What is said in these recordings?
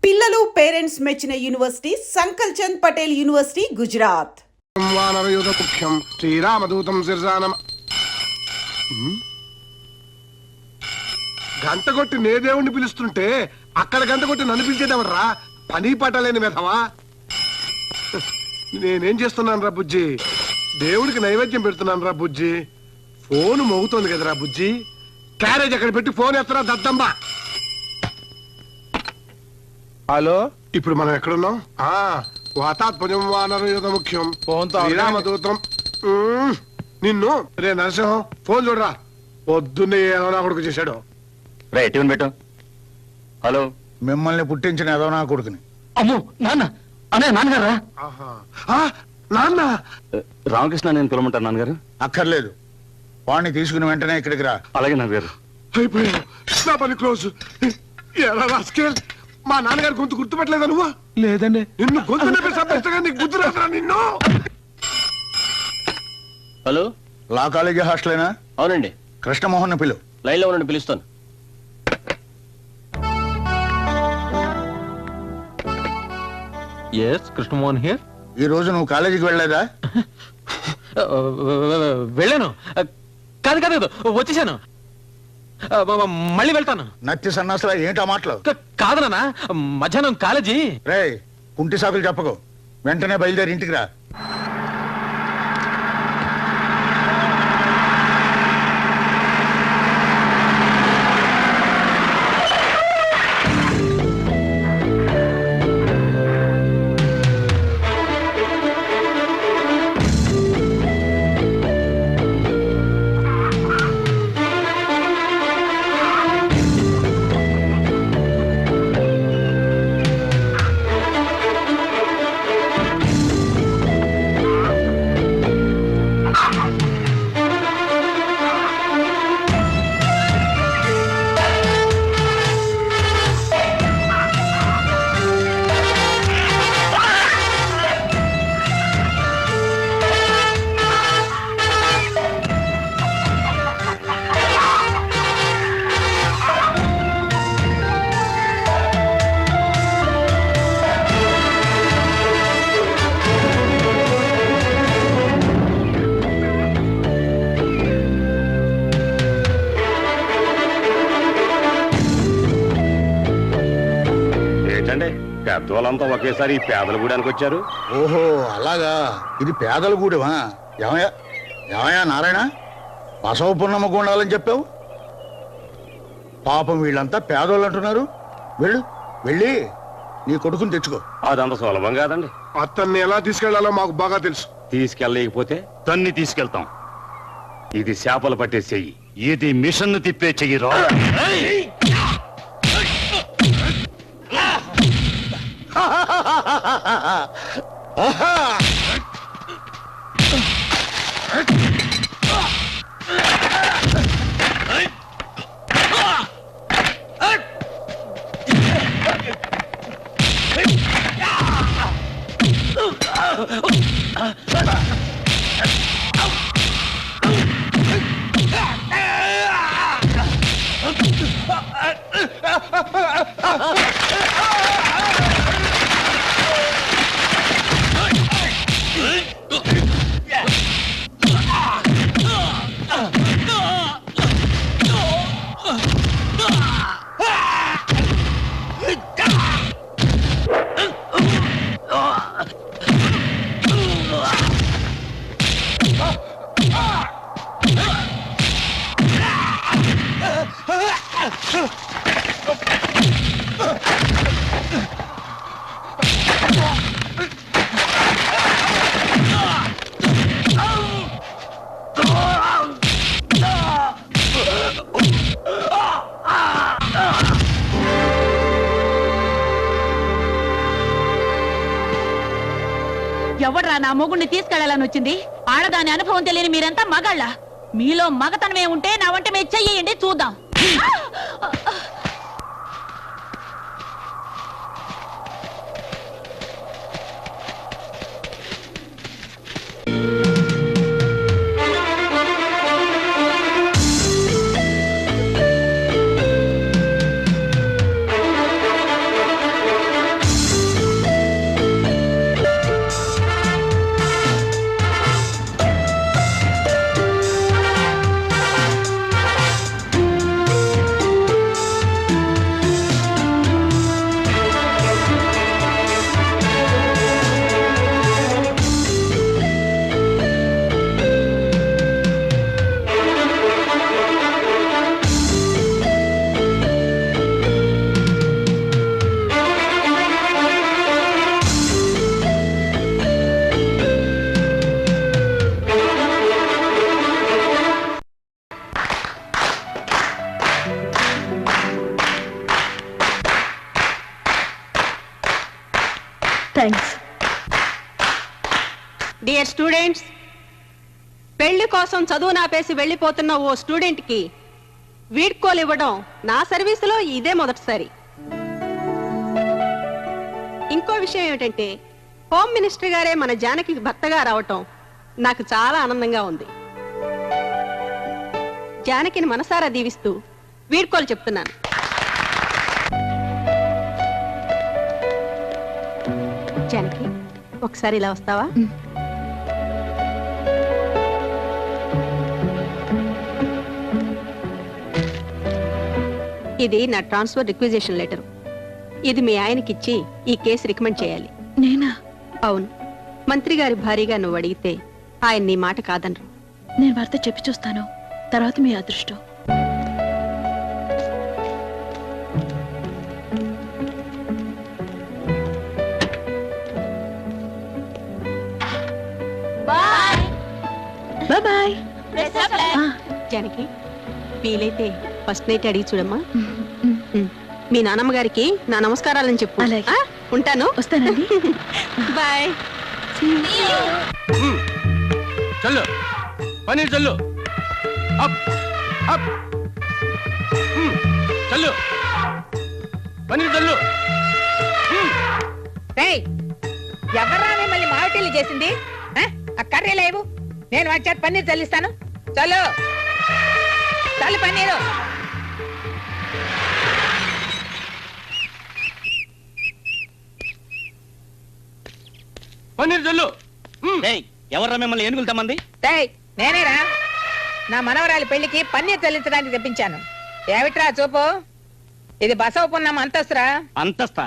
పిల్లలు పేరెంట్స్ మెచ్చిన university సంకల్ Chand Patel university Gujarat. ముఖ్యం శ్రీరామదూతం శిర్జానం. గంట కొట్టి నే దేవుణ్ణి పిలుస్తుంటే అక్కడ గంట కొట్టి నన్ను పిలిచేదేమరా? పని పట్టలేని మెధవా. నేనేం చేస్తున్నాను రా బుజ్జి? దేవుడికి నైవేద్యం పెడుతున్నాను రా బుజ్జి. ఫోన్ మోగుతోంది కదరా బుజ్జి. క్యారేజ్ అక్కడ పెట్టి ఫోన్ ఎత్తరా దద్దమ్మా. హలో, ఇప్పుడు మనం ఎక్కడున్నాం? వాతాత్మజం వానరయుధ ముఖ్యం శ్రీరామదూతం. నిన్ను రే నరసింహం ఫోన్ చూడరా. పొద్దున్నే ఏదో నా కొడుకు చేశాడు. పెట్టు. హలో, మిమ్మల్ని పుట్టించిన ఏదో నా కొడుకుని. అమ్మో నాన్న, అనే నాన్నగారా? నాన్న రామకృష్ణ నేను పిలవమంటాను నాన్నగారు. అక్కర్లేదు, వాడిని తీసుకుని వెంటనే ఇక్కడికి రా. అలాగే నాన్నగారు. అయిపోయావు, నా పని క్లోజ్. ఎలా రాస్కేల్, మా నాన్నగారు గొంతు గుర్తుపట్టలేదా నువ్వు? లేదండి. నిన్ను గొంతు నీకు గుర్తు రాదురా నిన్ను. హలో, లా కాలేజీ హాస్టలేనా? అవునండి. కృష్ణమోహన్ పిలు. లైన్ లో ఉండండి, పిలుస్తాను. Yes, Krishnamohan here. ఈ రోజు నువ్వు కాలేజీకి వెళ్ళలేదా? వెళ్ళాను. కాదు కాదు, వచ్చేసాను. మళ్ళీ వెళ్తాను. నత్తి సన్నాసలా ఏంటా మాటలు? కాదు నాన్న, మధ్యాహ్నం కాలేజీ. రే, కుంటి సాకులు చెప్పకు. వెంటనే బయలుదేరి ఇంటికి రా. పెద్దవాళ్ళంతా ఒకేసారి ఈ పేదల గూడానికి వచ్చారు. ఓహో, అలాగా. ఇది పేదల గూడెమా? ఏమయ్యా నారాయణ, బసవ పున్నమ్మ గుండాలని చెప్పావు. పాపం వీళ్ళంతా పేదోళ్ళు అంటున్నారు. వెళ్ళి నీ కొడుకుని తెచ్చుకో. అదంత సులభం కాదండి. అతన్ని ఎలా తీసుకెళ్లాలో మాకు బాగా తెలుసు. తీసుకెళ్ళలేకపోతే తన్ని తీసుకెళ్తాం. ఇది చేపలు పట్టే చెయ్యి, ఇది మిషన్ తిప్పే చెయ్యి. రా ఎవడ్రా నా మొగుణ్ణి తీసుకెళ్లాలని వచ్చింది? ఆడదాని అనుభవం తెలియని మీరంతా మగాళ్ళ. మీలో మగతనమే ఉంటే నా వంట మీద చెయ్యండి, చూద్దాం. థ్యాంక్స్. డియర్ స్టూడెంట్స్, పెళ్లి కోసం చదువు నాపేసి వెళ్ళిపోతున్న ఓ స్టూడెంట్ కి వీడ్కోలు ఇవ్వడం నా సర్వీసులో ఇదే మొదటిసారి. ఇంకో విషయం ఏమిటంటే హోమ్ మినిస్టర్ గారే మన జానకి భర్తగా రావటం నాకు చాలా ఆనందంగా ఉంది. జానకిని మనసారా దీవిస్తూ వీడ్కోలు చెప్తున్నాను. జానకి, ఒకసారి ఇలా వస్తావా? ఇది నా ట్రాన్స్ఫర్ రిక్విజిషన్ లెటర్. ఇది మీ ఆయనకిచ్చి ఈ కేసు రికమెండ్ చేయాలి. నేనా? అవును, మంత్రి గారి భారీగా నువ్వు అడిగితే ఆయన నీ మాట కాదనరు. నేను వార్త చెప్పి చూస్తాను, తర్వాత మీ అదృష్టం. బాయ్. జానకి, వీలైతే ఫస్ట్ నైట్ అడిగి చూడమ్మా. మీ నానమ్మ గారికి నా నమస్కారాలని చెప్పు. అలాగే. ఆ, ఉంటాను. వస్తానండి. బాయ్. చల్లు పన్నీర్ చల్లు. Up up. చల్లు పన్నీర్ చల్లు. ఎవర్రా మిమ్మల్ని మావటిల్లు చేసింది? ఆ కర్రీ లేవు, నేను వచ్చాక పన్నీర్ చల్లిస్తాను. చల్లు చల్లు పన్నీరు. పన్నీర్ చల్లు. ఎవర్రా మిమ్మల్ని ఏనుగులు తమ్మంది? నేనేరా, నా మనవరాలి పెళ్లికి పన్నీర్ చల్లించడానికి తెప్పించాను. ఏమిట్రా చూపు, ఇది బసవ పున్నం అంతస్తురా. అంతస్తా?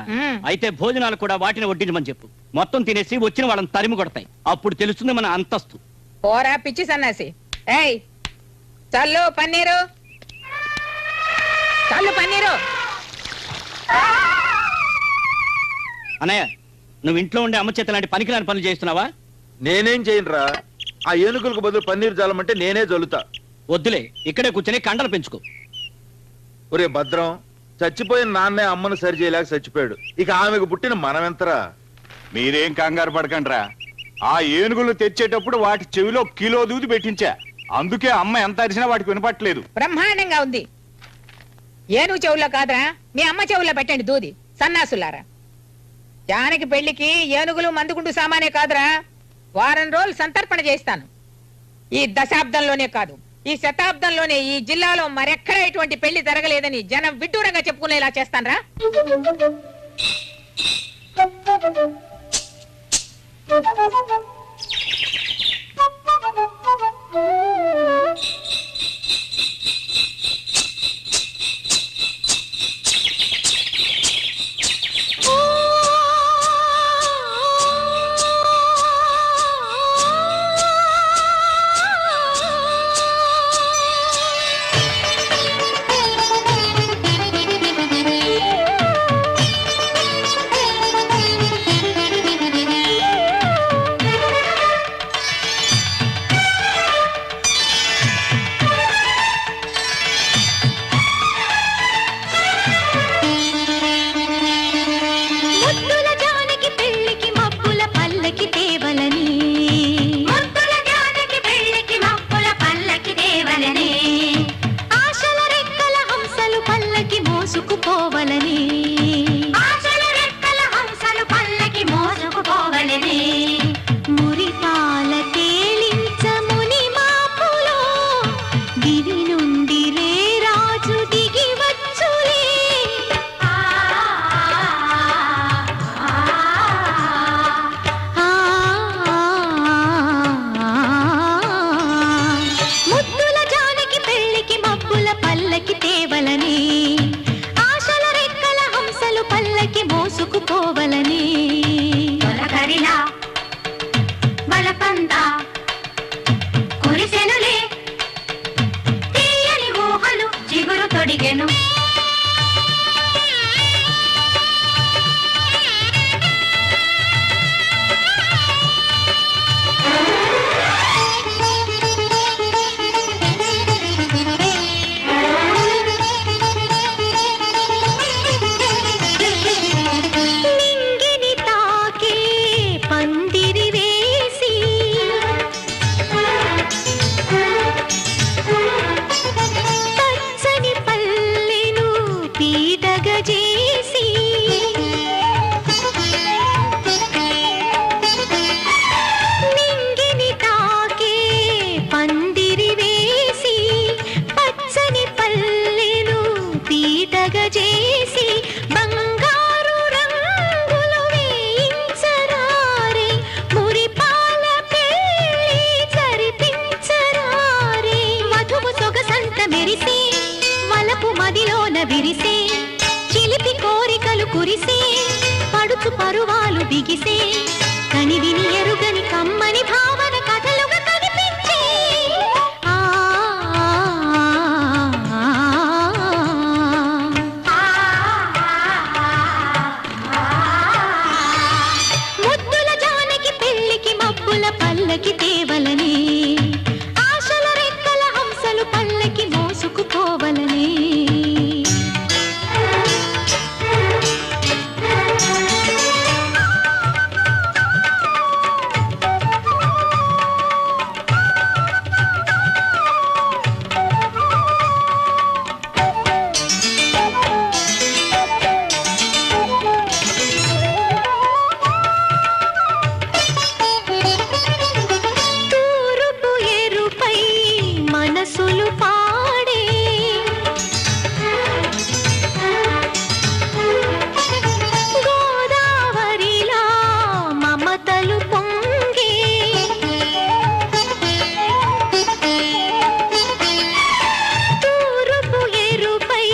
అయితే భోజనాలు కూడా వాటిని వడ్డించమని చెప్పు. మొత్తం తినేసి వచ్చిన వాళ్ళని తరిమి కొడతాయి, అప్పుడు తెలుస్తుంది మన అంతస్తు. పోరా పిచ్చి సన్నాసి. ఏయ్ చల్లు పన్నీరు, చల్లు పన్నీరు. అన్నయ్య, నువ్వు ఇంట్లో ఉండే అమ్మ చేత లాంటి పనికిరాని పనులు చేస్తున్నావా? నేనేం చేయనురా, ఆ ఏనుగులకు బదులు పన్నీరు జల్లమంటే నేనే జల్లుతా. వద్దులే, ఇక్కడే కూర్చొని కండలు పెంచుకో. ఒరే భద్రం, చచ్చిపోయిన నాన్నే అమ్మను సరి చేయలేక చచ్చిపోయాడు, ఇక ఆమెకు పుట్టిన మనమెంతరా? మీరేం కంగారు పడకండ్రా. ఆ ఏనుగులు తెచ్చేటప్పుడు వాటి చెవిలో కిలో దూది పెట్టించా, అందుకే అమ్మ ఎంత అరిసినా వాటికి వినపట్లేదు. బ్రహ్మాండంగా ఉంది. ఏనుగు చెవుల్లో కాదురా, మీ అమ్మ చెవుల్లో పెట్టండి దూది, సన్నాసులారా. జానకి పెళ్లికి ఏనుగులు మందుగుండు సామానే కాదురా, వారం రోజులు సంతర్పణ చేస్తాను. ఈ దశాబ్దంలోనే కాదు, ఈ శతాబ్దంలోనే ఈ జిల్లాలో మరెక్కడా ఇటువంటి పెళ్లి జరగలేదని జనం విడ్డూరంగా చెప్పుకునేలా చేస్తానరా. పరువాలు బిగిసే కనివిని ఎరుగని కమ్మని భావన కథలుగా కనిపించే ఆ, ముద్దుల జానకి పెళ్లికి మబ్బుల పల్లకి తేవలనే ఆశల రెక్కల హంసలు పల్లకి మోసుకుపోవలనే తూరుపు ఎరుపై మనసులు పాడే గోదావరిలా మమతలు పొంగే తూరుపు ఎరుపై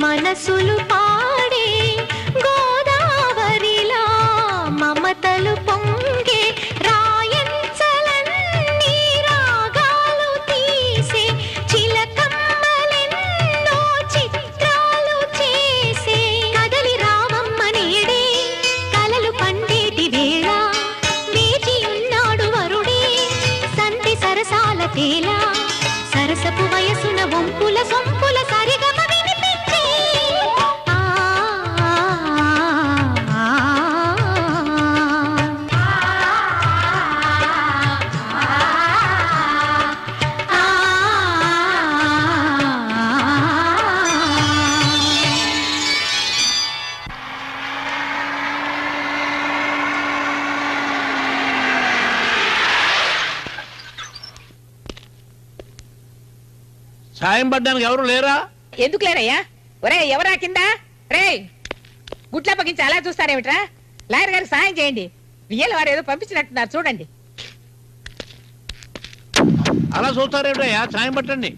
మనసులు పాడే గోదావరిలా మమతలు పొంగే రాయంచలన్నీ రాగాలు తీసే చిలకమ్మలెన్నో చిత్రాలు చేసే కదలి రావమ్మ నేడే కలలు పండేటి వేళ వేచి ఉన్నాడు వరుడే సంధి సరసాల తేల సరసపు వయసున వంపుల సొంపుల సరిగమ వినిపించే ఆ, ఆ, సాయం పడ్డానికి ఎవరు లేరా? ఎందుకు లేరయ్యా? ఒరే ఎవరా కింద? రే గుట్ల పగించి అలా చూస్తారేమిట్రా? లాయర్ గారికి సాయం చేయండి. వియ్యల వారు ఏదో పంపించినట్టున్నారు చూడండి. అలా చూస్తారేమిటయ్యా? సాయం పట్టండి.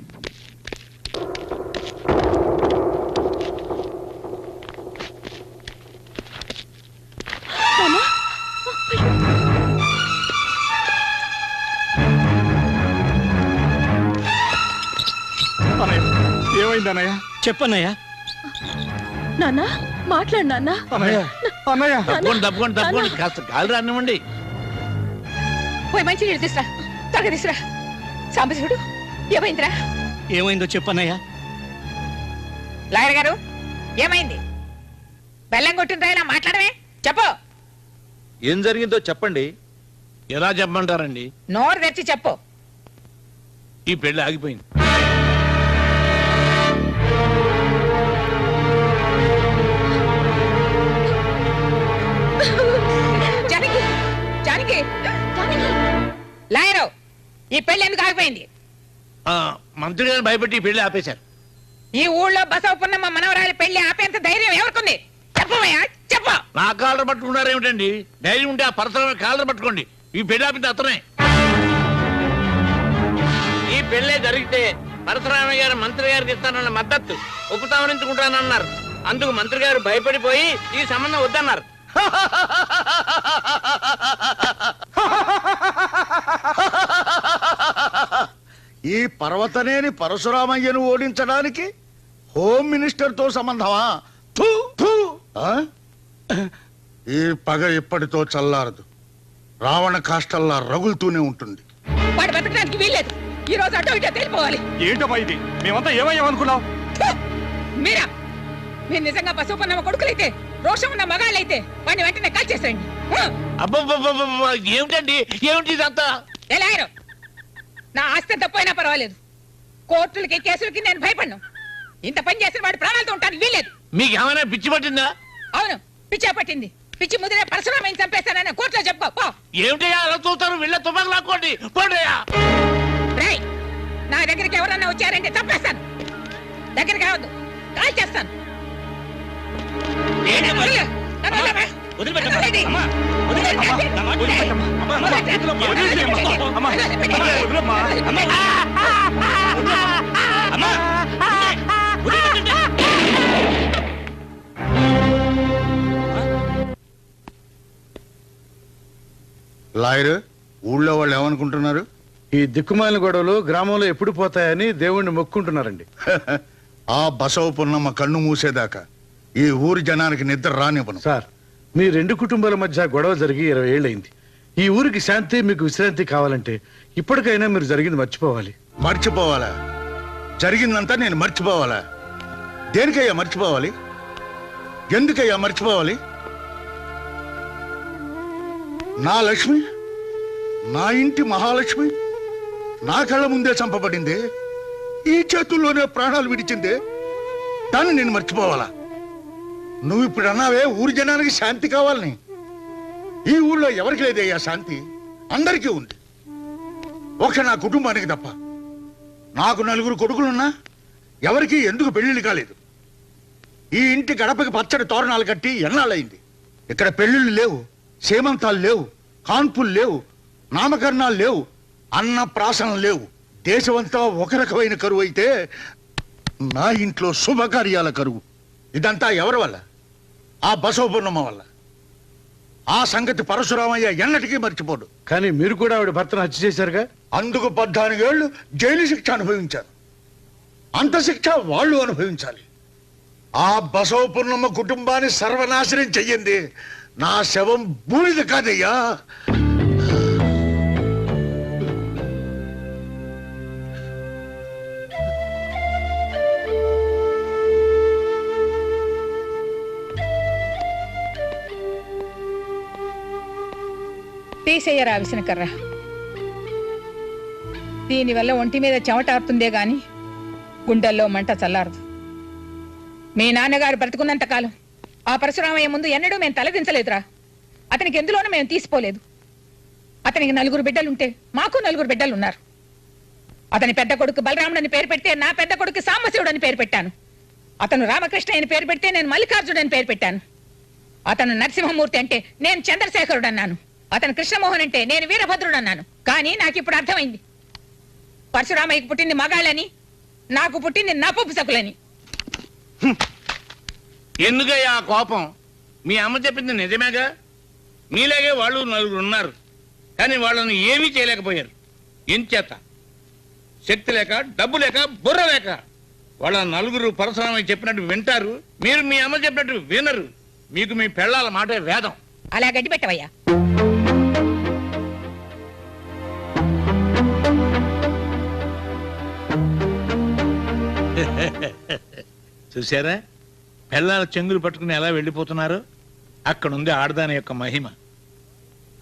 ఏమైందన్నయ్య? చెప్పన్నయ్యా. నాన్న మాట్లాడు నాన్న. అన్నయ్య అన్నయ్య తప్పకుండా తప్పకుండా తప్పకుండా కాస్త గాలి రానివ్వండి. పోయి మంచి నీళ్ళు తీసురా, త్వరగా తీసురా. సాంబశివుడు ఏమైందిరా? ఏమైందో చెప్పన్నయ్యా. లాయర్ గారు ఏమైంది? బెల్లం కొట్టిందిరా, ఇలా మాట్లాడమే. చెప్పు. ఏం జరిగిందో చెప్పండి. ఎలా చెప్పమంటారండి? నోరు తెరిచి చెప్పు. ఈ పెళ్లి ఆగిపోయింది. జానకి జానకి లాయరు ఈ పెళ్లి ఎందుకు ఆగిపోయింది? ఆ, మంత్రి గారిని భయపెట్టి ఈ పెళ్లి ఆపేశారు. ఈ ఊళ్ళో బసవపున్నమ్మ మనవరాలి పెళ్లి ఆపేంత ధైర్యం ఎవరికుంది? చెప్పవయ్యా చెప్పు. నా కాళ్ళ పట్టుకున్నారు ఏమిటండి? ధైర్యం ఉంటే ఆ పరసర కాళ్ళ పట్టుకోండి. ఈ పెళ్లి ఆపింది అతనే. ఈ పెళ్లే జరిగితే పరశురామయ్య గారు మంత్రి గారికి ఇస్తానన్న మద్దతు ఉపసంహరించుకుంటానన్నారు. అందుకు మంత్రి గారు భయపడిపోయి ఈ సంబంధం వద్దన్నారు. ఈ పర్వతనేని పరశురామయ్యను ఓడించడానికి హోమ్ మినిస్టర్ తో సంబంధమా? థూ, థూ. ఆ? ఈ పగ ఇప్పటితో చల్లారదు. రావణ కాష్టల్లా రగులుతూనే ఉంటుంది. వాడు బతకడానికి వీల్లేదు. ఈ రోజు అటో ఇటో తెలిపోవాలి. ఏంటమ్మా ఇది? మేమంతా ఏమయ్యామనుకున్నావు? మీరా? మీరు నిజంగా బసవపున్నమ్మ కొడుకులైతే, రోషం ఉన్న మగాళ్ళైతే వాడిని వెంటనే కాల్ చేసేయండి. అబ్బబ్బబ్బబ్బ, ఏమిటండి ఏమిటి ఇదంతా? ఎలాగరు నా ఆస్తి తప్పైనా పర్వాలేదు. కోర్టులకి కేసులకి నేను భయపడ్ను. ఇంత పని చేసిన వాడు ప్రాణాలతో ఉంటాను వీల్లేదు. మీకు ఏమైనా పిచ్చి పట్టిందా? అవును, పిచ్చా పట్టింది. పిచ్చి ముదిరే పరశురామయ్యని చంపేస్తానని కోర్టులో చెప్పుకో పో. ఏమిటయ్యా అలా చూస్తారు? వీళ్ళ తుపాకు లాక్కోండి పోండియా. రేయ్, నా దగ్గరికి ఎవరన్నా వచ్చారంటే చంపేస్తాను. దగ్గరికి రావద్దు, కాల్ చేస్తాను. ఏంటి మరి? నన్ను వదలరా? వదిలిపెట్టమ్మా. వదలండి. అమ్మా, వదలండి. అమ్మా, వదిలిపెట్టమ్మా. అమ్మా, వదలండి. వదిలేమ్మా. అమ్మా, వదలండి. అమ్మా, వదిలేమ్మా. అమ్మా, అమ్మా, వదిలిపెట్టండి. లాయరు ఊళ్ళో వాళ్ళు ఏమనుకుంటున్నారు? ఈ దిక్కుమాలిన గొడవలు గ్రామంలో ఎప్పుడు పోతాయని దేవుణ్ణి మొక్కుంటున్నారండి. ఆ బసవ పున్నమ్మ కన్ను మూసేదాకా ఈ ఊరి జనానికి నిద్ర రానివ్వను. సార్, మీ రెండు కుటుంబాల మధ్య గొడవ జరిగి 20 ఏళ్ళైంది. ఈ ఊరికి శాంతి, మీకు విశ్రాంతి కావాలంటే ఇప్పటికైనా మీరు జరిగింది మర్చిపోవాలి. మర్చిపోవాలా? జరిగిందంతా నేను మర్చిపోవాలా? దేనికయ్యా మర్చిపోవాలి? ఎందుకయ్యా మర్చిపోవాలి? నా లక్ష్మి, నా ఇంటి మహాలక్ష్మి నా కళ్ళ ముందే చంపబడింది, ఈ చేతుల్లోనే ప్రాణాలు విడిచింది. దాన్ని నేను మర్చిపోవాలా? నువ్వు ఇప్పుడు అన్నావే ఊరి జనానికి శాంతి కావాలని. ఈ ఊళ్ళో ఎవరికి లేదయ్యా శాంతి, అందరికీ ఉంది. ఒక నా కుటుంబానికి తప్ప. నాకు 4 కొడుకులున్నా ఎవరికి ఎందుకు పెళ్లిళ్ళు కాలేదు. ఈ ఇంటి గడపకి పచ్చడి తోరణాలు కట్టి ఎన్నాళ్ళయింది. ఇక్కడ పెళ్లిళ్ళు లేవు, సేమంతాలు లేవు, కాన్పులు లేవు, నామకరణాలు లేవు, అన్న ప్రాసనలు లేవు. దేశమంతా ఒక రకమైన కరువు అయితే నా ఇంట్లో శుభకార్యాల కరువు. ఇదంతా ఎవరి వల్ల? ఆ బసవపూర్ణమ్మ వల్ల. ఆ సంగతి పరశురామయ్య ఎన్నటికీ మర్చిపోడు. కానీ మీరు కూడా ఆవిడ భర్తను హత్య చేశారుగా. అందుకు 14 ఏళ్ళు జైలు శిక్ష అనుభవించారు. అంత శిక్ష వాళ్ళు అనుభవించాలి. ఆ బసవపూర్ణమ్మ కుటుంబాన్ని సర్వనాశనం చెయ్యింది నా శవం బూడిద కాదయ్యా. తీసేయరా విసనకర్ర. దీనివల్ల ఒంటి మీద చెమటారుతుందే గాని గుండెల్లో మంట చల్లారదు. మీ నాన్నగారు బ్రతుకున్నంత కాలం ఆ పరశురామయ్య ముందు ఎన్నడూ మేము తలదించలేదురా. అతనికి ఎందులోనూ మేము తీసిపోలేదు. అతనికి 4 బిడ్డలుంటే మాకు 4 బిడ్డలున్నారు. అతని పెద్ద కొడుకు బలరాముడని పేరు పెడితే నా పెద్ద కొడుకు సాంబశివుడు అని పేరు పెట్టాను. అతను రామకృష్ణ అని పేరు పెడితే నేను మల్లికార్జుడు అని పేరు పెట్టాను. అతను నరసింహమూర్తి అంటే నేను చంద్రశేఖరుడు అన్నాను. అతను కృష్ణమోహన్ అంటే నేను వీరభద్రుడు అన్నాను. కానీ నాకు ఇప్పుడు అర్థమైంది, పరశురామయ్యకు పుట్టింది మగాళ్ళని, నాకు పుట్టింది నపుంసకులని. ఎందుకయ్యా ఆ కోపం? మీ అమ్మ చెప్పింది నిజమేగా. మీలాగే వాళ్ళు 4 ఉన్నారు, కానీ వాళ్ళని ఏమీ చేయలేకపోయారు. ఎంచేత? శక్తి లేక, డబ్బు లేక, బుర్ర లేక. వాళ్ళ 4 పరశురామయ్య చెప్పినట్టు వింటారు, మీరు మీ అమ్మ చెప్పినట్టు వినరు. మీకు మీ పెళ్ళాల మాటే వేదం. అలా గడ్డి పెట్టవయ్యా. చూసారా పెళ్ళాల చెంగులు పట్టుకుని ఎలా వెళ్ళిపోతున్నారు? అక్కడుంది ఆడదాని యొక్క మహిమ.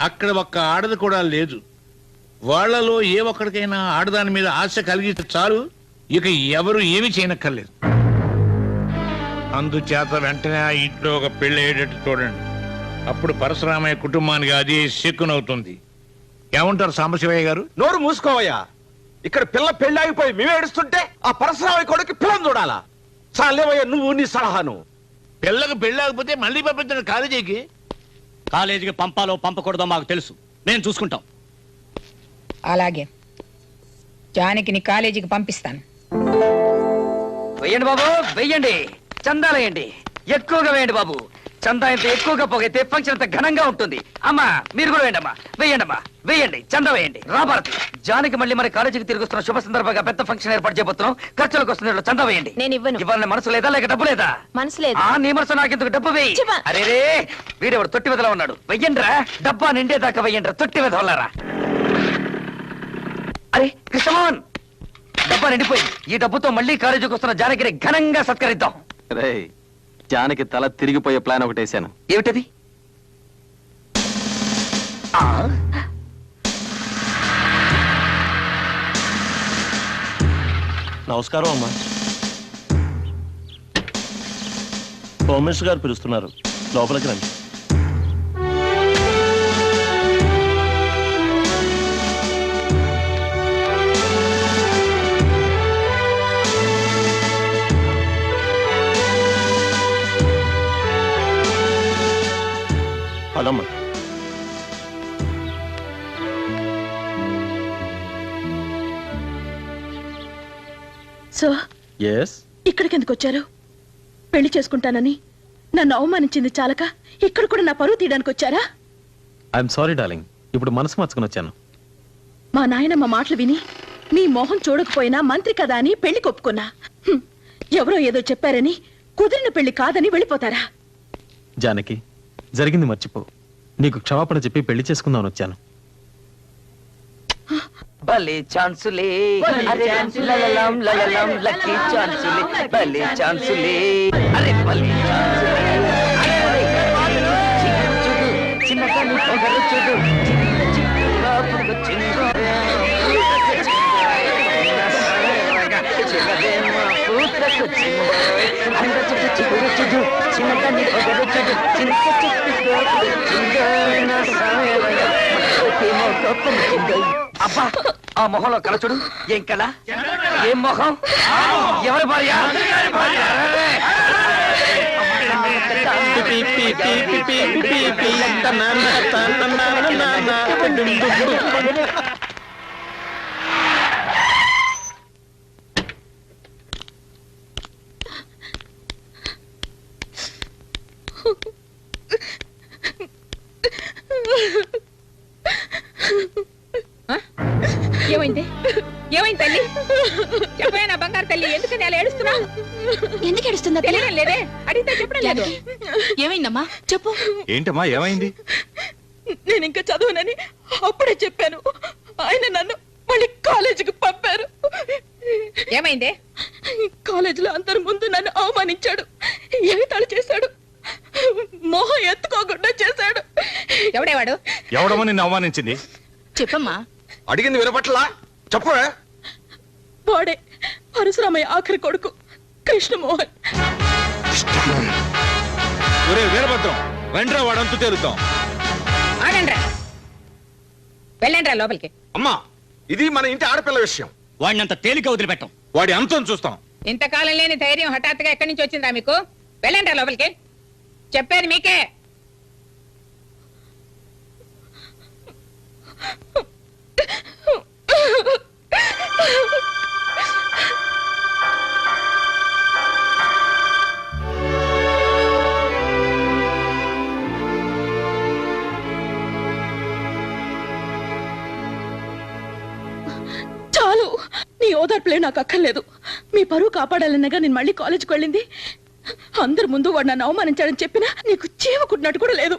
అక్కడ ఒక్క ఆడది కూడా లేదు. వాళ్లలో ఏ ఒక్కడికైనా ఆడదాని మీద ఆశ కలిగితే చాలు, ఇక ఎవరు ఏమి చేయనక్కర్లేదు. అందుచేత వెంటనే ఆ ఇంట్లో ఒక పెళ్లి అయ్యేటట్టు చూడండి. అప్పుడు పరశురామయ్య కుటుంబానికి అది శక్కునవుతుంది. ఏమంటారు సాంబశివయ్య గారు? నోరు మూసుకోవయ్యా. ఇక్కడ పిల్ల పెళ్ళాగిపోయి మేము ఏడుస్తుంటే ఆ పరశురామయ్య కొడుకు పిల్లని చూడాలా? చాలేవయ్యా నువ్వు నీ సలహాను. పిల్లకు పెళ్ళాకపోతే మళ్ళీ పంపించండి కాలేజీకి. కాలేజీకి పంపాలో పంపకూడదో మాకు తెలుసు, నేను చూసుకుంటాం. అలాగే జానకిని కాలేజీకి పంపిస్తాను. వెయ్యండి బాబు, వెయ్యండి. చందాలేయండి, ఎక్కువగా వేయండి బాబు. చందా ఎంత ఎక్కువగా పోగైతే ఫంక్షన్ అంత ఘనంగా ఉంటుంది. అమ్మా మీరు కూడా వేయండి అమ్మా, వేయండి అమ్మా, వేయండి. చందా వేయండి. రాభారతి, జానకి మళ్ళీ మన కాలేజీకి తిరిగి వస్తున్న శుభ సందర్భంగా పెద్ద ఫంక్షన్ ఏర్పాటు చేయబోతున్నాం. ఖర్చులకు వస్తున్న చందా వేయండి. నేను ఇవ్వను. ఇవ్వాలని మనసు లేదా లేక డబ్బు లేదా? మనసు లేదు. నీ మనసు నాకెందుకు? డబ్బు వేయి. అరే రే, వీడెవడు తొట్టి వెదలా ఉన్నాడు. వెయ్యండి రా, డబ్బా నిండేదాకా వెయ్యండి రా, తొట్టి వెదవల్లారా. అరే కృష్ణమోహన్, డబ్బా నిండిపోయింది. ఈ డబ్బుతో మళ్ళీ కాలేజీకి వస్తున్న జానకిని ఘనంగా సత్కరిద్దాం. జానకి తల తిరిగిపోయే ప్లాన్ ఒకటి వేసాను. ఏమిటది? నమస్కారం అమ్మా. హోమ్ మినిస్టర్ గారు పిలుస్తున్నారు, లోపలికి రండి. పదమ్మా. సో ఎస్, ఇక్కడికి ఎందుకు వచ్చారు? పెళ్లి చేసుకుంటానని నన్ను అవమానించింది చాలక ఇక్కడ కూడా నా పరువు తీయడానికి వచ్చారా? ఐఎమ్ సారీ డార్లింగ్, ఇప్పుడు మనసు మార్చుకుని వచ్చాను. మా నాయనమ్మ మాటలు విని మీ మొహం చూడకపోయినా మంత్రి కదా అని పెళ్లి కొప్పుకున్నా. ఎవరో ఏదో చెప్పారని కుదిరిన పెళ్లి కాదని వెళ్ళిపోతారా? జానకి, జరిగింది మర్చిపో. నీకు క్షమాపణ చెప్పి పెళ్లి చేసుకుందామని వచ్చాను. భలే ఛాన్సులే, అరే లలలం లలలం లక్కీ ఛాన్సులే, భలే ఛాన్సులే, అరే భలే ఛాన్సులే. చూడు చిన్నగా నీ పొగరు చూడు, చిన్నగా పొగ చిన్నగా పూతకు చిన్న చూడు చిగురు చూడు, చిన్నగా నీ పొగరు చూడు, చిన్న అబ్బా ఆ మొహంలో కళ చూడు. ఏం కళ, ఏం మొహం, ఎవరి భార్య? ఏమైంది? ఏమైంది తల్లి? చెప్పే నా బంగారు తల్లి, ఎందుకని అలా ఏడుస్తున్నా? ఎందుకు ఏడుస్తుందా? తెలియడం లేదే, అడిగితే చెప్పడం లేదు. ఏమైందమ్మా చెప్పు. ఏంటమ్మా ఏమైంది? నేను ఇంకా చదువునని అప్పుడే చెప్పాను. ఆయన నన్ను మళ్ళీ కాలేజీకి పంపారు. ఏమైంది? కాలేజీలో అందరి ముందు నన్ను అవమానించాడు, ఎగతాళి చేశాడు, మొహం ఎత్తుకోకుండా చేశాడు. ఎవడేవాడు? ఎవడమో నిన్ను అవమానించింది? చెప్పమ్మా. అడిగింది వినపట్లా? చెప్పవే. వాడే పరశురామయ్య ఆఖరి కొడుకు కృష్ణమోహన్. ఒరే వీరభద్రం, వెంట్రా వాడంతు తేలుతాం. ఆగండ్రా, వెళ్ళండ్రా లోపలికి. అమ్మా, ఇది మన ఇంటి ఆడపిల్ల విషయం. వాడిని అంత తేలిక వదిలిపెట్టాం. వాడి అంతం చూస్తాం. ఇంతకాలం లేని ధైర్యం హఠాత్తుగా ఎక్కడి నుంచి వచ్చిందా మీకు? వెళ్ళండ్రా లోపలికి, చెప్పేది మీకే. చాలు, నీ ఓదార్పులే నాకు అక్కర్లేదు. మీ పరువు కాపాడాలన్నగా నేను మళ్ళీ కాలేజీకి వెళ్ళింది. అందరి ముందు వాడు నన్ను అవమానించాడని చెప్పినా నీకు చీవకుట్టినట్టు కూడా లేదు.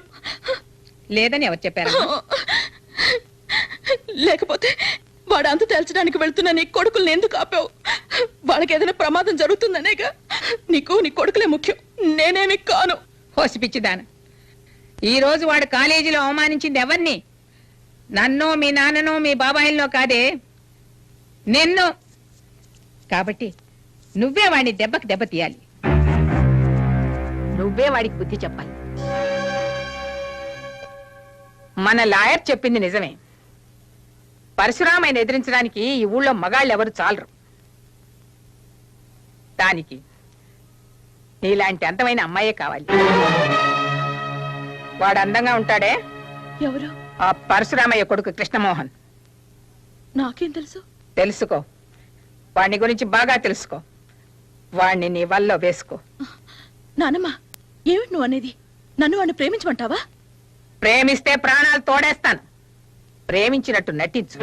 లేదని ఎవరు చెప్పారు? లేకపోతే వాడు అంత తేల్చడానికి వెళ్తున్నా నీ కొడుకుల్ని ఎందుకు ఆపావు? వాళ్ళకి ఏదైనా ప్రమాదం జరుగుతుందనేగా. నీకు నీ కొడుకులే ముఖ్యం, నేనేమి కాను. హోసిపిచ్చిదాను, ఈ రోజు వాడు కాలేజీలో అవమానించింది ఎవరిని? నన్నో మీ నాన్ననో మీ బాబాయిల్లో కాదే, నిన్ను. కాబట్టి నువ్వే వాడిని దెబ్బకి దెబ్బ తీయాలి, నువ్వే వాడికి బుద్ధి చెప్పాలి. మన లాయర్ చెప్పింది నిజమే. పరశురామయ్యని ఎదిరించడానికి ఈ ఊళ్ళో మగాళ్ళు ఎవరు చాలరు. దానికి నీలాంటి అందమైన అమ్మాయే కావాలి. వాడు అందంగా ఉంటాడే, ఎవరు? ఆ పరశురామయ్య కొడుకు కృష్ణమోహన్. నాకేం తెలుసు? తెలుసుకో, వాడిని గురించి బాగా తెలుసుకో, వాడిని నీ వల్ల వేసుకో. నానమ్మ, ఏమిటి నువ్వు అనేది? నన్ను వాడిని ప్రేమించమంటావా? ప్రేమిస్తే ప్రాణాలు తోడేస్తాను. ప్రేమించినట్టు నటించు.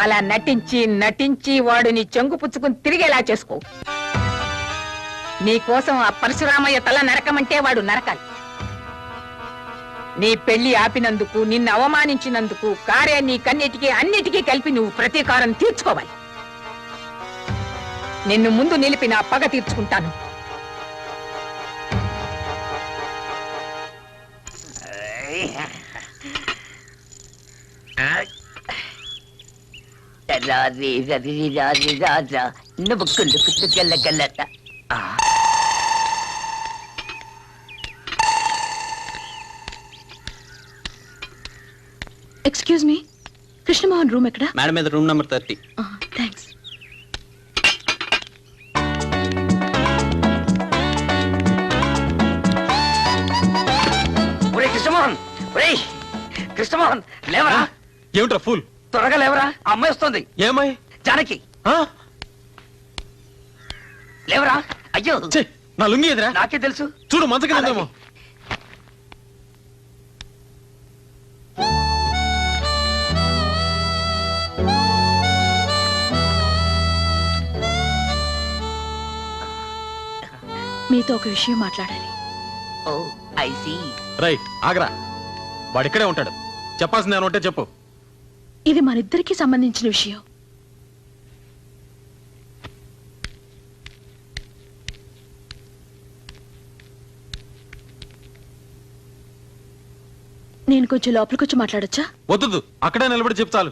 అలా నటించి నటించి వాడు నీ చెంగు పుచ్చుకుని తిరిగేలా చేసుకో. నీ కోసం ఆ పరశురామయ్య తల నరకమంటే వాడు నరకాలి. నీ పెళ్లి ఆపినందుకు, నిన్ను అవమానించినందుకు కారే నీ కన్నిటికీ అన్నిటికీ కలిపి నువ్వు ప్రతీకారం తీర్చుకోవాలి. నిన్ను ముందు నిలిపి నా పగ తీర్చుకుంటాను. ఎక్స్క్యూజ్ మీ, కృష్ణమోహన్ రూమ్ ఎక్కడ? మేడం మీద రూమ్ నెంబర్ 30. థ్యాంక్స్. ఒరే కృష్ణమోహన్, ఒరే కృష్ణమోహన్, లేవరా. ఏమిట్రా ఫుల్? త్వరగా లేవరా, అమ్మాయి వస్తుంది. ఏమై? జానకి, లేవరా. అయ్యో, నా లుంగి ఎదురా? నాకే తెలుసు. చూడు మంచ కిందేమో. మీతో ఒక విషయం మాట్లాడాలి. ఓ ఐ సీ. రై ఆగరా, వాడిక్కడే ఉంటాడు. చెప్పాల్సింది ఏమైనా ఉంటే చెప్పు. ఇది మనిద్దరికి సంబంధించిన విషయం. నేను కొంచెం లోపలికొచ్చి మాట్లాడొచ్చా? వద్దు, అక్కడే నిలబడి చెప్తాలు.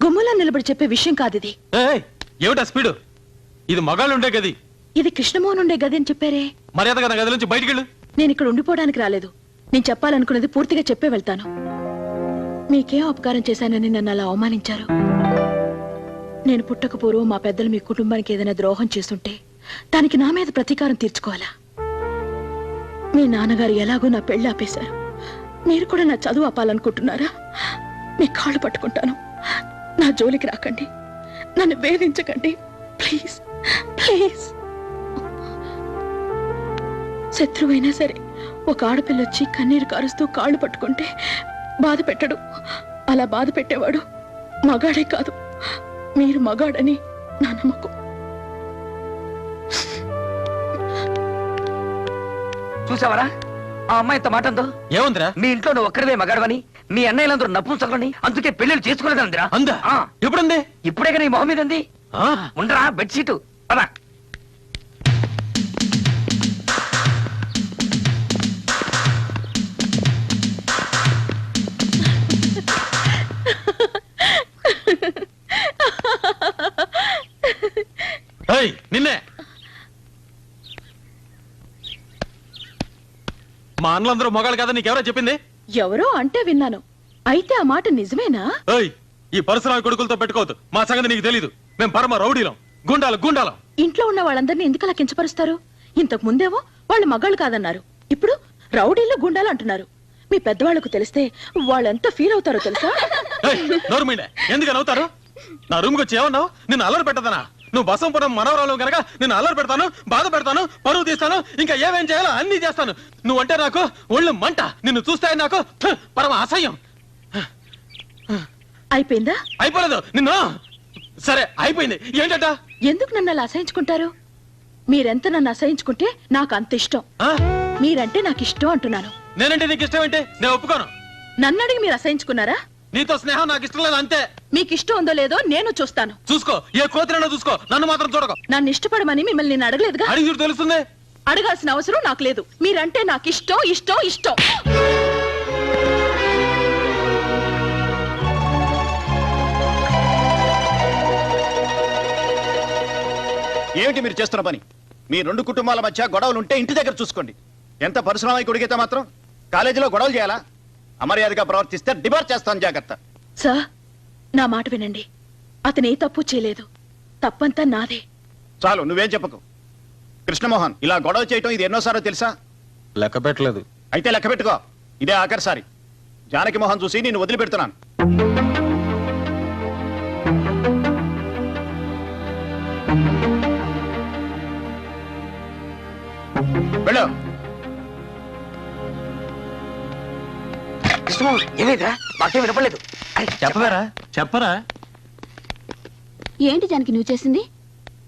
గుమ్మలా నిలబడి చెప్పే విషయం కాదు ఇది. ఏమిటా స్పీడు? ఇది మగాళ్ళు ఉండే గది. ఇది కృష్ణమోహన్ ఉండే గది అని చెప్పారే. మర్యాద కదా గది నుంచి బయటికి వెళ్ళు. నేను ఇక్కడ ఉండిపోవడానికి రాలేదు. నేను చెప్పాలనుకున్నది పూర్తిగా చెప్పే వెళ్తాను. మీకేం అపకారం చేశానని నన్ను అలా అవమానించారు. నేను పుట్టక పూర్వం మా పెద్దలు మీ కుటుంబానికి ఏదైనా ద్రోహం చేస్తుంటే దానికి నా మీద ప్రతీకారం తీర్చుకోవాలా? మీ నాన్నగారు ఎలాగో నా పెళ్లి ఆపేశారు. మీరు కూడా నా చదువు ఆపాలనుకుంటున్నారా? మీ కాళ్ళు పట్టుకుంటాను. నా జోలికి రాకండి, నన్ను వేధించకండి ప్లీజ్ ప్లీజ్. శత్రువైనా సరే ఒక ఆడపిల్ల వచ్చి కన్నీరు కారుస్తూ కాళ్ళు పట్టుకుంటే బాధ పెట్టడు. అలా బాధ పెట్టేవాడు మగాడే కాదు. మీరు మగాడని నా నమ్మకం. చూసావరా ఆ అమ్మాయి ఇంత మాట ఉందో? ఏముందిరా? మీ ఇంట్లో నువ్వు ఒక్కరివే మగాడవని, మీ అన్నయ్యలందరూ నపుంసకులని, అందుకే పెళ్లిళ్ళు చేసుకోలేదందిరా. అందా? ఎప్పుడుంది? ఇప్పుడే నీ మొహం మీద ఉంది. ఉండరా బెడ్షీట్ పద. నిన్నే మా అన్నలందరూ మొగాళ్ళు కదా నీకెవరో చెప్పింది? ఎవరో అంటే విన్నాను. అయితే ఆ మాట నిజమేనా? ఈ పరశురామి కొడుకులతో పెట్టుకోవద్దు. మా సంగతి నీకు తెలీదు. మేము పరమ రౌడీలం, గుండాలం. ఇంట్లో ఉన్న వాళ్ళందరినీ ఎందుకు అలా కించపరుస్తారు? ఇంతకు ముందేమో వాళ్ళు మగాళ్ళు కాదన్నారు, ఇప్పుడు రౌడీలు గుండాలు అంటున్నారు. మీ పెద్దవాళ్లకు తెలిస్తే వాళ్ళెంత ఫీల్ అవుతారో తెలుసా? ఎందుకు నవ్వుతారు? నా రూమ్కి వచ్చి ఏమన్నావు? నిన్ను అల్లరి పెట్టదనా? నువ్వు బసంపురం మనవరాలు గనక నిన్ను అల్లరి పెడతాను, బాధ పెడతాను, పరువు తీస్తాను, ఇంకా ఏమేం చేయాలో అన్ని చేస్తాను. నువ్వంటే నాకు ఒళ్ళు మంట. నిన్ను చూస్తే నాకు పరమ అసహ్యం. అయిపోయిందా? అయిపోలేదు. నిన్ను సరే అయిపోయింది. ఏంటట? ఎందుకు నన్ను అలా అసహించుకుంటారు? మీరెంత నన్ను అసహించుకుంటే నాకు అంత ఇష్టం. మీరంటే నాకు ఇష్టం అంటున్నాను. నేనంటే నీకు ఇష్టం ఏంటి? నేను ఒప్పుకోను. నన్ను అడిగి మీరు అసహించుకున్నారా? నీతో స్నేహం నాకు ఇష్టం లేదు అంతే. మీకు ఇష్టం ఉందో లేదో నేను చూస్తాను. చూసుకో, ఏ కోతిరైనా చూసుకో, నన్ను మాత్రం చూడకు. నన్ను ఇష్టపడమని మిమ్మల్ని నేను అడగలేదుగా. అడిగి చూడు తెలుస్తుంది. అడగాల్సిన అవసరం నాకు లేదు. మీరంటే నాకు ఇష్టం ఇష్టం ఇష్టం. ఏమిటి మీరు చేస్తున్న పని? మీ రెండు కుటుంబాల మధ్య గొడవలు ఉంటే ఇంటి దగ్గర చూసుకోండి. ఎంత పరిశ్రమ కొడిగితే మాత్రం కాలేజీలో గొడవలు చేయాలా? అమర్యాదగా ప్రవర్తిస్తే డిబార్ చేస్తాను, జాగ్రత్త. సార్, నా మాట వినండి. అతను ఏ తప్పు చేయలేదు. తప్పంతా నాదే. చాలు, నువ్వేం చెప్పకు. కృష్ణమోహన్, ఇలా గొడవ చేయటం ఇది ఎన్నోసారో తెలుసా? లెక్క పెట్టలేదు. అయితే లెక్క పెట్టుకో. ఇదే ఆఖరిసారి. జానకి మోహన్ చూసి నేను వదిలిపెడుతున్నాను. వెళ్ళు. ఏమైందిరా? మాకేం వినపడలేదు. చెప్పరా. ఏంటి జానకి నువ్వు చేసింది?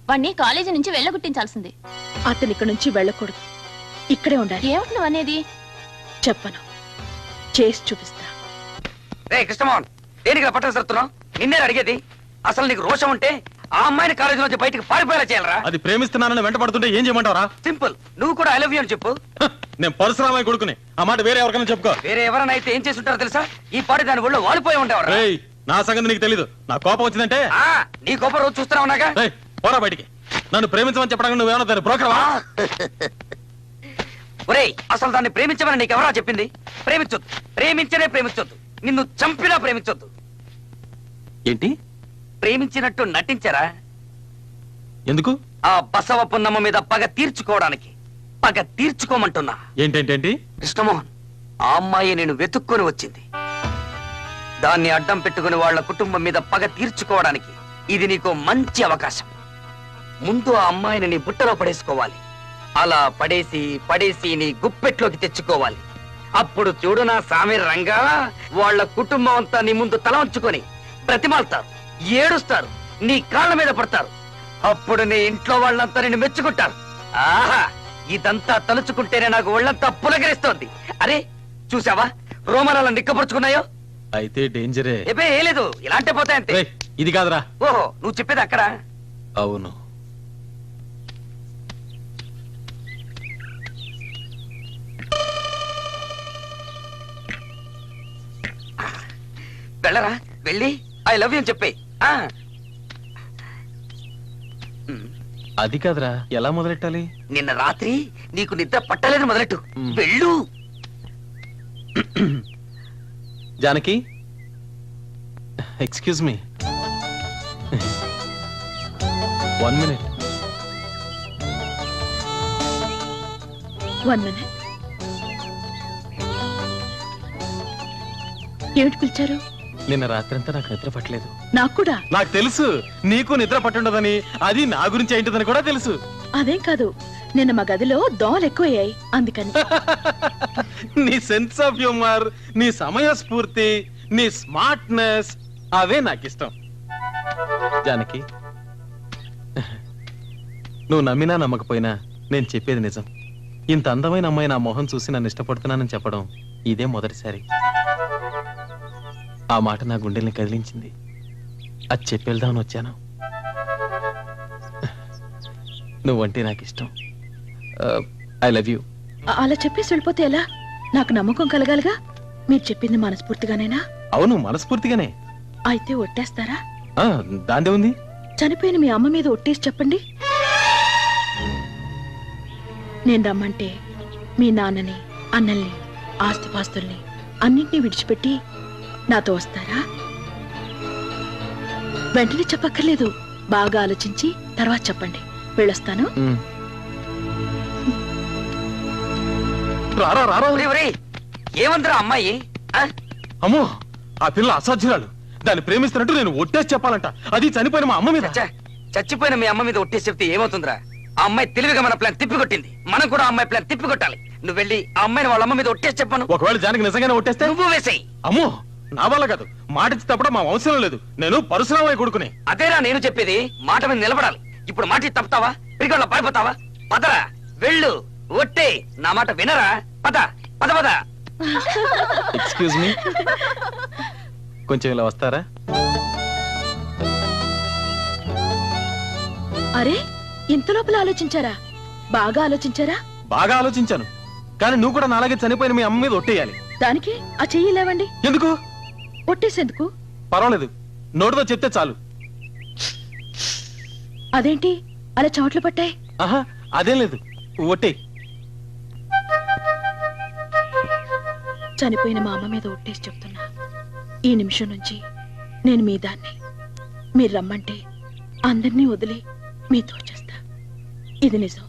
వాణ్ణి కాలేజీ నుంచి వెళ్ళగొట్టించాల్సింది. అతను ఇక్కడ నుంచి వెళ్ళకూడదు, ఇక్కడే ఉండాలి. ఏమిటి నువ్వు అనేది? చెప్పను, చేసి చూపిస్తా. రే కృష్ణమోహన్, దేనికి పట్టణ సరుతున్నావు? నిన్నే అడిగేది. అసలు నీకు రోషం ఉంటే ఆ అమ్మాయిని కాలేజీ నుంచి బయటకు పారిపోయేలా చేయాలరా? అది ప్రేమిస్తున్నానని వెంట పడుతుంటే ఏం చేయమంటారా? సింపుల్, నువ్వు కూడా ఐ లవ్ యూ అని చెప్పు. నేను పరశురామయ్య కొడుకుని. ఆ మాట వేరే ఎవరికైనా చెప్పుకో. వేరే ఎవరైనా అయితే ఏం చేసి ఉంటారో తెలుసా? ఈ పాటి దాని ఒళ్ళు వాలిపోయి ఉండేవారు. నా సంగతి నీకు తెలీదు. నా కోపం వచ్చిందంటే నీ కోపం రోజు చూస్తున్నావు నాగా. పోరా బయటికి. నన్ను ప్రేమించమని చెప్పడానికి నువ్వేమన్నా దాన్ని బ్రోకర్వా? ఒరేయ్, అసలు దాన్ని ప్రేమించమని నీకెవరా చెప్పింది? ప్రేమించొద్దు, ప్రేమించనే ప్రేమించొద్దు, నిన్ను చంపినా ప్రేమించొద్దు. ఏంటి? ప్రేమించినట్టు నటించరా? ఎందుకు? ఆ బసవ పున్నమ్మ మీద పగ తీర్చుకోవడానికి. పగ తీర్చుకోమంటున్నా. ఏంటేంటేంటి? కృష్ణమోహన్, ఆ అమ్మాయి నేను వెతుక్కొని వచ్చింది. దాన్ని అడ్డం పెట్టుకుని వాళ్ళ కుటుంబం మీద పగ తీర్చుకోవడానికి ఇది నీకు మంచి అవకాశం. ముందు ఆ అమ్మాయిని నీ బుట్టలో పడేసుకోవాలి. అలా పడేసి పడేసి నీ గుప్పెట్లోకి తెచ్చుకోవాలి. అప్పుడు చూడు నా సామి రంగా, వాళ్ళ కుటుంబం అంతా నీ ముందు తల ఉంచుకొని బ్రతిమాలుతారు, ఏడుస్తారు, నీ కాళ్ళ మీద పడతారు. అప్పుడు నీ ఇంట్లో వాళ్ళంతా నిన్ను మెచ్చుకుంటారు. ఆహా, ఇదంతా తలుచుకుంటేనే నాకు ఒళ్ళంతా పులకరిస్తోంది. అరే చూసావా రోమరాలను నిక్కపరుచుకున్నాయో? అయితే డేంజరే. ఏపే ఏ లేదు, ఇలాంటి పోతాయి అంతే. రేయ్, ఇది కాదురా. ఓహో నువ్వు చెప్పేది అక్కడ. అవును. వెళ్ళరా, వెళ్ళి ఐ లవ్ యూ అని చెప్పే. అది కాదురా, ఎలా మొదలెట్టాలి? నిన్న రాత్రి నీకు నిద్ర పట్టలేదు మొదలెట్టు. వెళ్ళు. Janaki, excuse me, 1 minute. 1 minute. ఏమిటి పిలిచారు? నిన్న రాత్రంతా నాకు నిద్ర పట్టలేదు. నాకు కూడా. నాకు తెలుసు నీకు నిద్ర పట్టుండదని, అది నా గురించి ఏంటిదని కూడా తెలుసు. అదేం కాదు, నిన్న మా గదిలో దోమలు ఎక్కువయ్యాయి అందుకని. నీ సెన్స్ ఆఫ్ హ్యూమర్, నీ సమయ స్ఫూర్తి, నీ స్మార్ట్నెస్, అవే నాకు ఇష్టం. జానకి, నువ్వు నమ్మినా నమ్మకపోయినా నేను చెప్పేది నిజం. ఇంత అందమైన అమ్మాయి నా మొహం చూసి నన్ను ఇష్టపడుతున్నానని చెప్పడం ఇదే మొదటిసారి. ఆ మాట నా గుండెల్ని కదిలించింది. అది చెప్పేద్దామని వచ్చాను. నువ్వంటే నాకు ఇష్టం. I love you. అలా చెప్పేసి వెళ్ళిపోతే ఎలా? నాకు నమ్మకం కలగాలిగా. మీరు చెప్పింది మనస్ఫూర్తిగానేనా? అవును, మనస్ఫూర్తిగానే. అయితే ఒట్టేస్తారా? దాందే ఉంది. చనిపోయిన మీ అమ్మ మీద ఒట్టేసి చెప్పండి. నేను రమ్మంటే మీ నాన్నని, అన్నల్ని, ఆస్తిపాస్తుల్ని అన్నింటినీ విడిచిపెట్టి నాతో వస్తారా? వెంటనే చెప్పక్కర్లేదు, బాగా ఆలోచించి తర్వాత చెప్పండి. వెళ్ళొస్తాను. ఏమందరా అమ్మాయి? అమ్మో, ఆ పిల్ల అసాధ్యురాలు. దాన్ని ప్రేమిస్తున్నట్టు నేను ఒట్టేసి చెప్పాలంట, అది చనిపోయిన మా అమ్మ మీద. చచ్చిపోయిన మీ అమ్మ మీద ఒట్టేసి చెప్తే ఏమవుతుందిరా? ఆ అమ్మాయి తెలివిగా మన ప్లాన్ తిప్పికొట్టింది. మనం కూడా ఆ అమ్మాయి ప్లాన్ తిప్పికొట్టాలి. నువ్వు వెళ్ళి ఆ అమ్మాయిని వాళ్ళ అమ్మ మీద ఒట్టేసి చెప్పాను. ఒకవేళ జానకి నిజంగానే ఒట్టేస్తే నువ్వు వేసేయి. అమ్మో, నా వల్ల కాదు. మాట ఇచ్చి తప్పడం మా వంశంలో లేదు. నేను పరశురామయ్య కొడుకునే. అదేరా నేను చెప్పేది, మాట మీద నిలబడాలి. ఇప్పుడు మాట ఇచ్చి తప్పుతావా? పిరిగొల్ల పారిపోతావా? పదరా, వెళ్ళు, ఒట్టే. నా మాట వినరా? పద పద పద. ఎక్స్క్యూజ్ మీ, కొంచెం ఇలా వస్తారా? అరే, ఇంత లోపల ఆలోచించారా? బాగా ఆలోచించారా? బాగా ఆలోచించాను, కానీ నువ్వు కూడా నాలాగే చనిపోయిన మీ అమ్మ మీద ఒట్టేయాలి. దానికి ఆ చెయ్యి లేవండి. ఎందుకు? ఒట్టేసేందుకు? పర్వాలేదు, నోటితో చెప్తే చాలు. అదేంటి అలా చెమట్లు పట్టాయి? ఆహా, అదేం లేదు, ఒట్టే. చనిపోయిన మా అమ్మ మీద ఒట్టేసి చెప్తున్నా, ఈ నిమిషం నుంచి నేను మీ దాన్ని. మీరు రమ్మంటే అందరినీ వదిలి మీతో వచ్చేస్తా. ఇది నిజం.